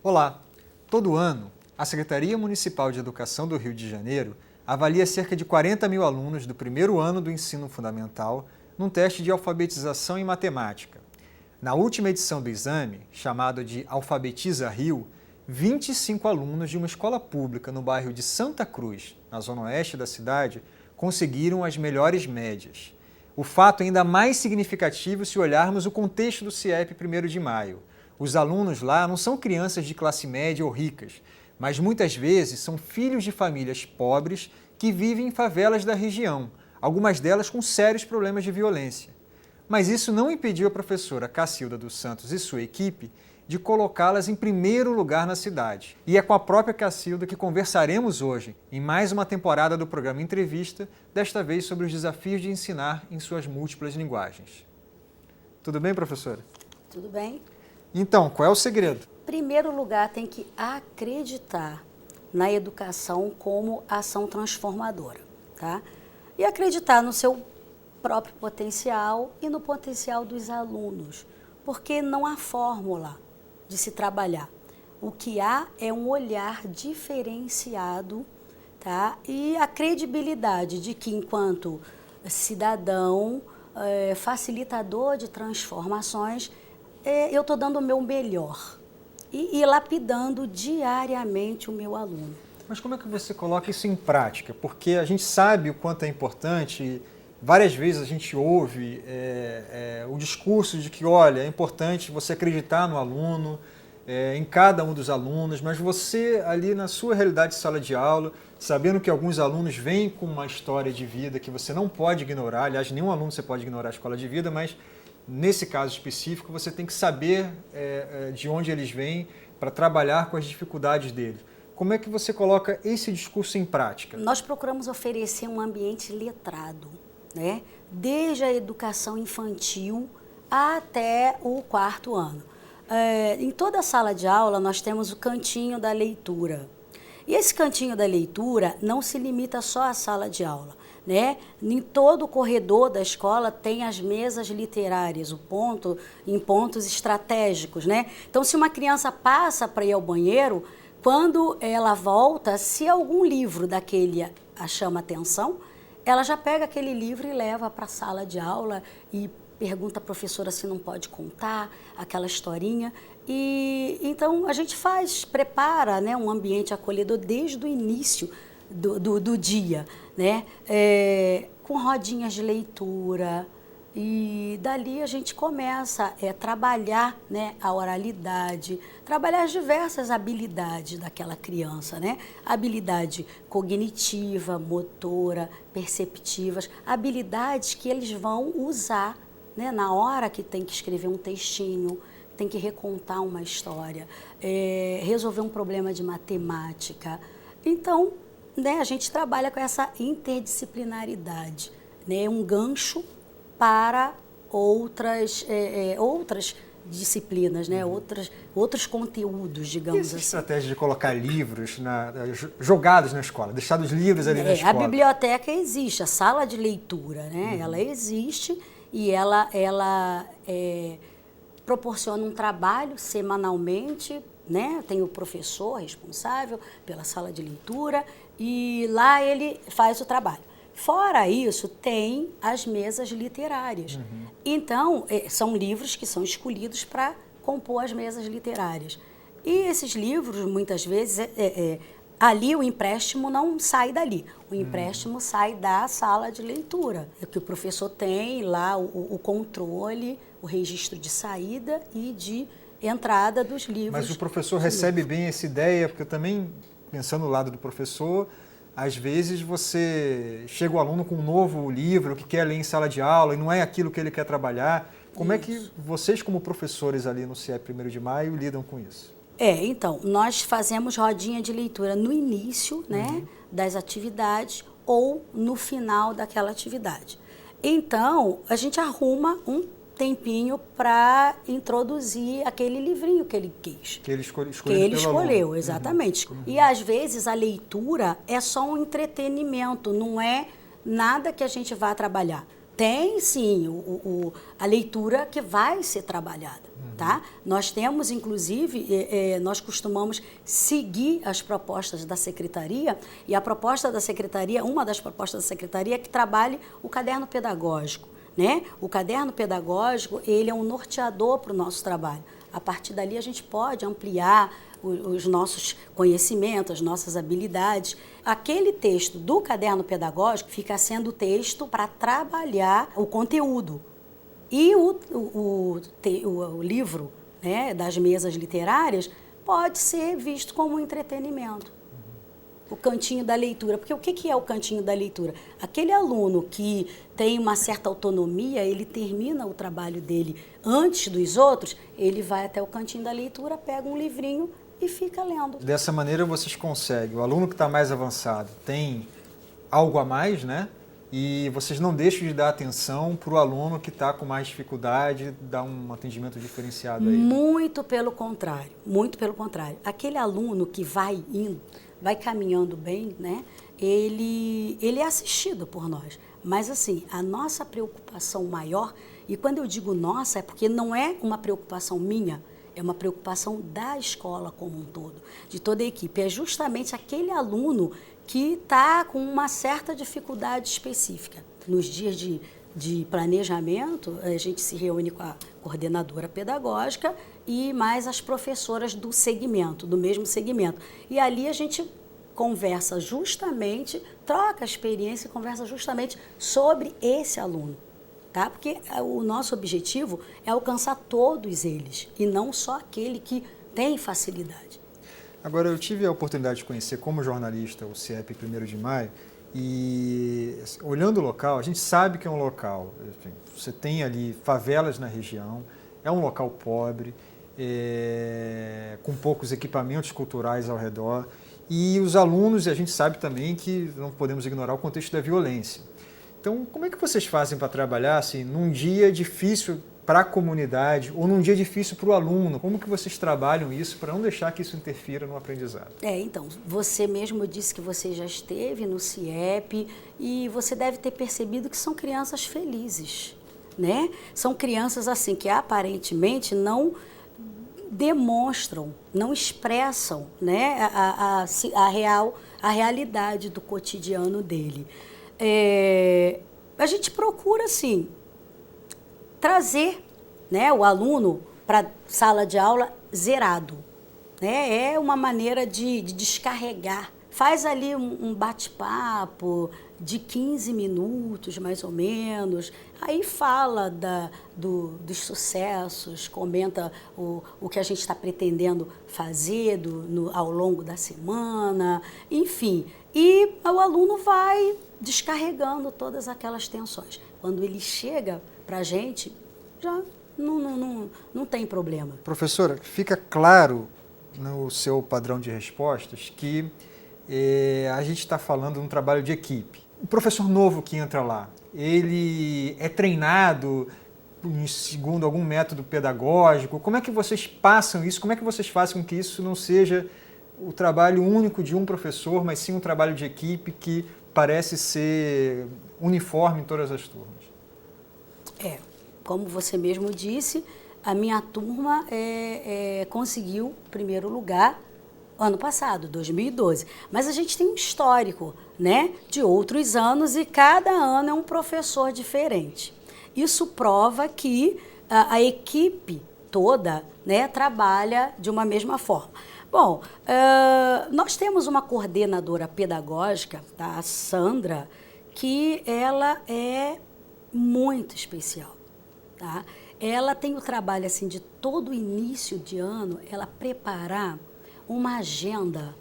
Olá! Todo ano, a Secretaria Municipal de Educação do Rio de Janeiro avalia cerca de 40 mil alunos do primeiro ano do ensino fundamental num teste de alfabetização em matemática. Na última edição do exame, chamado de Alfabetiza Rio, 25 alunos de uma escola pública no bairro de Santa Cruz, na zona oeste da cidade, conseguiram as melhores médias. O fato é ainda mais significativo se olharmos o contexto do CIEP 1º de Maio. Os alunos lá não são crianças de classe média ou ricas, mas muitas vezes são filhos de famílias pobres que vivem em favelas da região, algumas delas com sérios problemas de violência. Mas isso não impediu a professora Cacilda dos Santos e sua equipe de colocá-las em primeiro lugar na cidade. E é com a própria Cacilda que conversaremos hoje, em mais uma temporada do programa Entrevista, desta vez sobre os desafios de ensinar em suas múltiplas linguagens. Tudo bem, professora? Tudo bem. Então, qual é o segredo? Em primeiro lugar, tem que acreditar na educação como ação transformadora, tá? E acreditar no seu próprio potencial e no potencial dos alunos, porque não há fórmula de se trabalhar. O que há é um olhar diferenciado, tá? E a credibilidade de que, enquanto cidadão, facilitador de transformações, eu estou dando o meu melhor e lapidando diariamente o meu aluno. Mas como é que você coloca isso em prática? Porque a gente sabe o quanto é importante, e várias vezes a gente ouve o discurso de que, olha, é importante você acreditar no aluno, em cada um dos alunos, mas você ali na sua realidade de sala de aula, sabendo que alguns alunos vêm com uma história de vida que você não pode ignorar, aliás, nenhum aluno você pode ignorar a escola de vida, mas nesse caso específico, você tem que saber de onde eles vêm para trabalhar com as dificuldades deles. Como é que você coloca esse discurso em prática? Nós procuramos oferecer um ambiente letrado, né? Desde a educação infantil até o 4º ano. Em toda a sala de aula, nós temos o cantinho da leitura. E esse cantinho da leitura não se limita só à sala de aula, né? Em todo o corredor da escola tem as mesas literárias, em pontos estratégicos, né? Então, se uma criança passa para ir ao banheiro, quando ela volta, se algum livro daquele a chama atenção, ela já pega aquele livro e leva para a sala de aula e pergunta à professora se não pode contar aquela historinha. E então a gente prepara, né, um ambiente acolhedor desde o início do dia, né? Com rodinhas de leitura, e dali a gente começa a trabalhar, né, a oralidade, trabalhar as diversas habilidades daquela criança, né? Habilidade cognitiva, motora, perceptivas, habilidades que eles vão usar, né, na hora que tem que escrever um textinho, tem que recontar uma história, resolver um problema de matemática. Então, né, a gente trabalha com essa interdisciplinaridade, né, um gancho para outras disciplinas, né, outros conteúdos, digamos assim. E essa estratégia de colocar livros jogados na escola, deixar os livros ali na escola? A biblioteca existe, a sala de leitura, né, ela existe e ela proporciona um trabalho semanalmente, né? Tem o professor responsável pela sala de leitura e lá ele faz o trabalho. Fora isso, tem as mesas literárias. Então, são livros que são escolhidos para compor as mesas literárias. E esses livros, muitas vezes, ali o empréstimo não sai dali. O empréstimo sai da sala de leitura. É que o professor tem lá o controle, o registro de saída e de entrada dos livros. Mas o professor recebe bem essa ideia, porque eu também, pensando no lado do professor, às vezes você chega o aluno com um novo livro que quer ler em sala de aula e não é aquilo que ele quer trabalhar. Como é que vocês, como professores ali no CIEP 1º de Maio, lidam com isso? Então, nós fazemos rodinha de leitura no início, né, das atividades ou no final daquela atividade. Então, a gente arruma um tempinho para introduzir aquele livrinho que ele quis. Que ele escolheu. Que ele escolheu, exatamente. E às vezes a leitura é só um entretenimento, não é nada que a gente vá trabalhar. Tem sim a leitura que vai ser trabalhada, tá? Nós temos, inclusive, nós costumamos seguir as propostas da secretaria, e a proposta da secretaria, uma das propostas da secretaria é que trabalhe o caderno pedagógico, né? O caderno pedagógico, ele é um norteador para o nosso trabalho. A partir dali a gente pode ampliar os nossos conhecimentos, as nossas habilidades. Aquele texto do caderno pedagógico fica sendo texto para trabalhar o conteúdo. E o livro, né, das mesas literárias pode ser visto como um entretenimento. O cantinho da leitura. Porque o que é o cantinho da leitura? Aquele aluno que tem uma certa autonomia, ele termina o trabalho dele antes dos outros, ele vai até o cantinho da leitura, pega um livrinho e fica lendo. Dessa maneira vocês conseguem, o aluno que está mais avançado tem algo a mais, né? E vocês não deixam de dar atenção para o aluno que está com mais dificuldade, dar um atendimento diferenciado a ele. Muito pelo contrário, muito pelo contrário. Aquele aluno que vai indo, vai caminhando bem, né? Ele é assistido por nós. Mas assim, a nossa preocupação maior, e quando eu digo nossa, é porque não é uma preocupação minha, é uma preocupação da escola como um todo, de toda a equipe. É justamente aquele aluno que está com uma certa dificuldade específica. Nos dias de planejamento, a gente se reúne com a coordenadora pedagógica e mais as professoras do segmento, do mesmo segmento. E ali a gente conversa justamente, troca a experiência e conversa justamente sobre esse aluno. Tá? Porque o nosso objetivo é alcançar todos eles e não só aquele que tem facilidade. Agora, eu tive a oportunidade de conhecer como jornalista o CIEP 1º de Maio e, olhando o local, a gente sabe que é um local, enfim, você tem ali favelas na região, é um local pobre, com poucos equipamentos culturais ao redor, e os alunos, a gente sabe também que não podemos ignorar o contexto da violência. Então, como é que vocês fazem para trabalhar assim, num dia difícil para a comunidade ou num dia difícil para o aluno? Como que vocês trabalham isso para não deixar que isso interfira no aprendizado? Então, você mesmo disse que você já esteve no CIEP e você deve ter percebido que são crianças felizes, né? São crianças assim que aparentemente não demonstram, não expressam, né, a realidade do cotidiano dele. A gente procura, assim, trazer, né, o aluno para a sala de aula zerado. Né? É uma maneira de descarregar. Faz ali um bate-papo de 15 minutos, mais ou menos. Aí fala dos sucessos, comenta o que a gente está pretendendo fazer ao longo da semana, enfim. E o aluno vai descarregando todas aquelas tensões. Quando ele chega para a gente, já não tem problema. Professora, fica claro no seu padrão de respostas que a gente está falando de um trabalho de equipe. O professor novo que entra lá, ele é treinado segundo algum método pedagógico? Como é que vocês passam isso? Como é que vocês fazem com que isso não seja o trabalho único de um professor, mas sim um trabalho de equipe que parece ser uniforme em todas as turmas? Como você mesmo disse, a minha turma conseguiu primeiro lugar ano passado, 2012. Mas a gente tem um histórico, né, de outros anos e cada ano é um professor diferente. Isso prova que a equipe toda, né, trabalha de uma mesma forma. Bom, nós temos uma coordenadora pedagógica, tá, a Sandra, que ela é muito especial. Tá? Ela tem o trabalho assim, de todo início de ano, ela preparar uma agenda,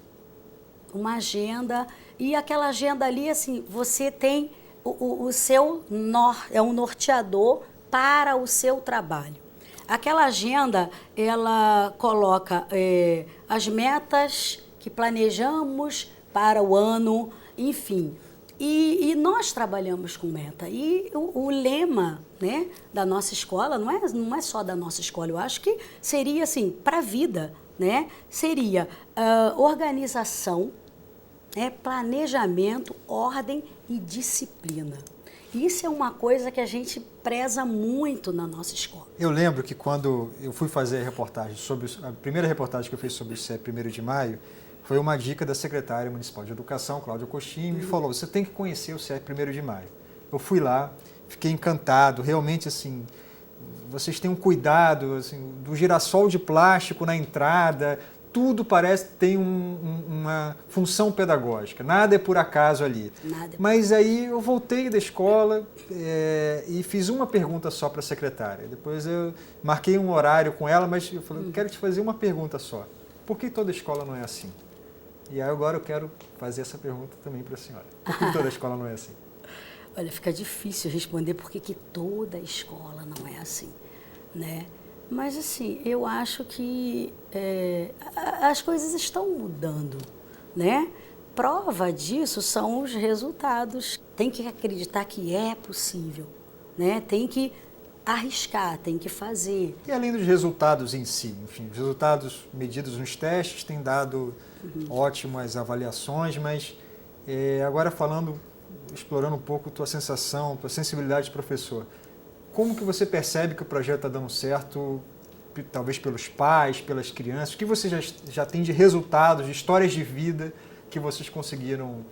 e aquela agenda ali, assim, você tem o seu um norteador para o seu trabalho. Aquela agenda, ela coloca as metas que planejamos para o ano, enfim. E nós trabalhamos com meta. E o lema, né, da nossa escola, não é só da nossa escola, eu acho que seria assim, para a vida, né? Seria organização, planejamento, ordem e disciplina. Isso é uma coisa que a gente preza muito na nossa escola. Eu lembro que quando eu fui fazer a reportagem a primeira reportagem que eu fiz sobre o CIEP 1º de Maio, foi uma dica da secretária municipal de educação, Cláudia Coxim, me falou, você tem que conhecer o CIEP 1º de Maio. Eu fui lá, fiquei encantado, realmente assim, vocês têm um cuidado assim, do girassol de plástico na entrada, tudo parece que tem uma função pedagógica, nada é por acaso ali. Mas aí eu voltei da escola e fiz uma pergunta só para a secretária. Depois eu marquei um horário com ela, mas eu falei, eu quero te fazer uma pergunta só. Por que toda escola não é assim? E aí agora eu quero fazer essa pergunta também para a senhora. Por que toda escola não é assim? Olha, fica difícil responder porque que toda escola não é assim, né? Mas, assim, eu acho que as coisas estão mudando, né? Prova disso são os resultados. Tem que acreditar que é possível, né? Tem que arriscar, tem que fazer. E além dos resultados em si, enfim, os resultados medidos nos testes têm dado ótimas avaliações, mas agora explorando um pouco tua sensação, tua sensibilidade de professor, como que você percebe que o projeto está dando certo, talvez pelos pais, pelas crianças? O que você já tem de resultados, de histórias de vida que vocês conseguiram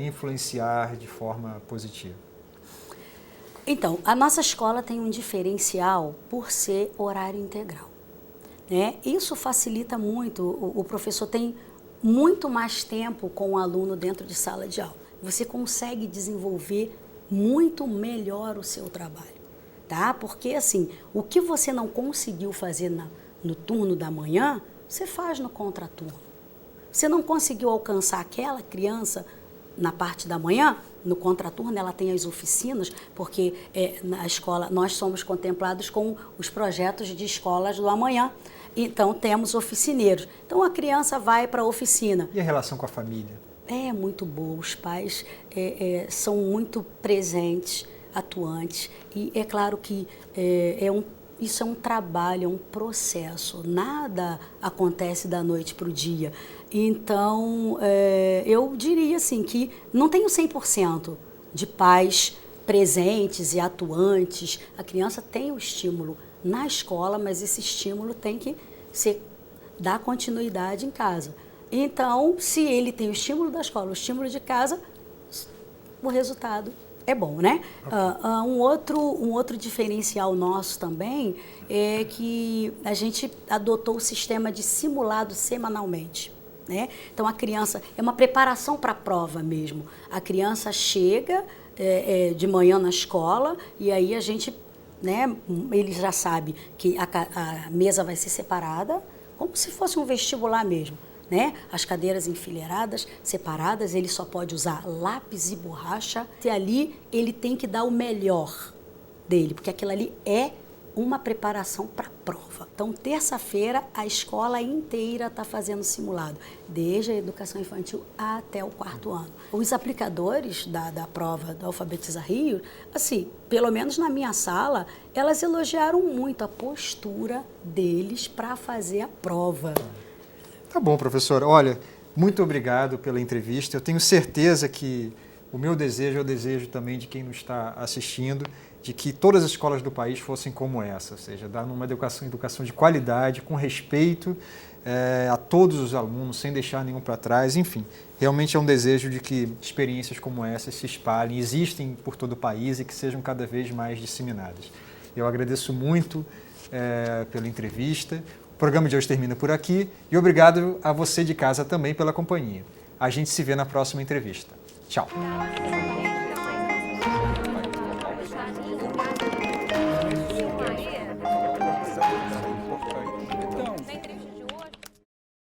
influenciar de forma positiva? Então, a nossa escola tem um diferencial por ser horário integral, né? Isso facilita muito, o professor tem muito mais tempo com o aluno dentro de sala de aula. Você consegue desenvolver muito melhor o seu trabalho. Tá? Porque, assim, o que você não conseguiu fazer no turno da manhã, você faz no contraturno. Você não conseguiu alcançar aquela criança na parte da manhã, no contraturno ela tem as oficinas, porque na escola nós somos contemplados com os projetos de escolas do amanhã. Então, temos oficineiros. Então, a criança vai para a oficina. E a relação com a família? É muito boa. Os pais são muito presentes, atuantes, e é claro que isso é um trabalho, é um processo, nada acontece da noite para o dia. Então, eu diria assim que não tenho 100% de pais presentes e atuantes. A criança tem o estímulo na escola, mas esse estímulo tem que dar continuidade em casa. Então, se ele tem o estímulo da escola, o estímulo de casa, o resultado é bom, né? Um outro diferencial nosso também é que a gente adotou o sistema de simulado semanalmente, né? Então, a criança, é uma preparação para a prova mesmo. A criança chega de manhã na escola e aí a gente, né, ele já sabe que a mesa vai ser separada, como se fosse um vestibular mesmo. Né? As cadeiras enfileiradas, separadas, ele só pode usar lápis e borracha. E ali ele tem que dar o melhor dele, porque aquilo ali é uma preparação para a prova. Então, terça-feira, a escola inteira está fazendo simulado, desde a educação infantil até o 4º ano. Os aplicadores da prova do Alfabetiza Rio, assim, pelo menos na minha sala, elas elogiaram muito a postura deles para fazer a prova. Tá bom, professor. Olha, muito obrigado pela entrevista. Eu tenho certeza que o meu desejo é o desejo também de quem nos está assistindo, de que todas as escolas do país fossem como essa, ou seja, dar uma educação de qualidade, com respeito a todos os alunos, sem deixar nenhum para trás. Enfim, realmente é um desejo de que experiências como essas se espalhem, existem por todo o país e que sejam cada vez mais disseminadas. Eu agradeço muito pela entrevista. O programa de hoje termina por aqui e obrigado a você de casa também pela companhia. A gente se vê na próxima entrevista. Tchau!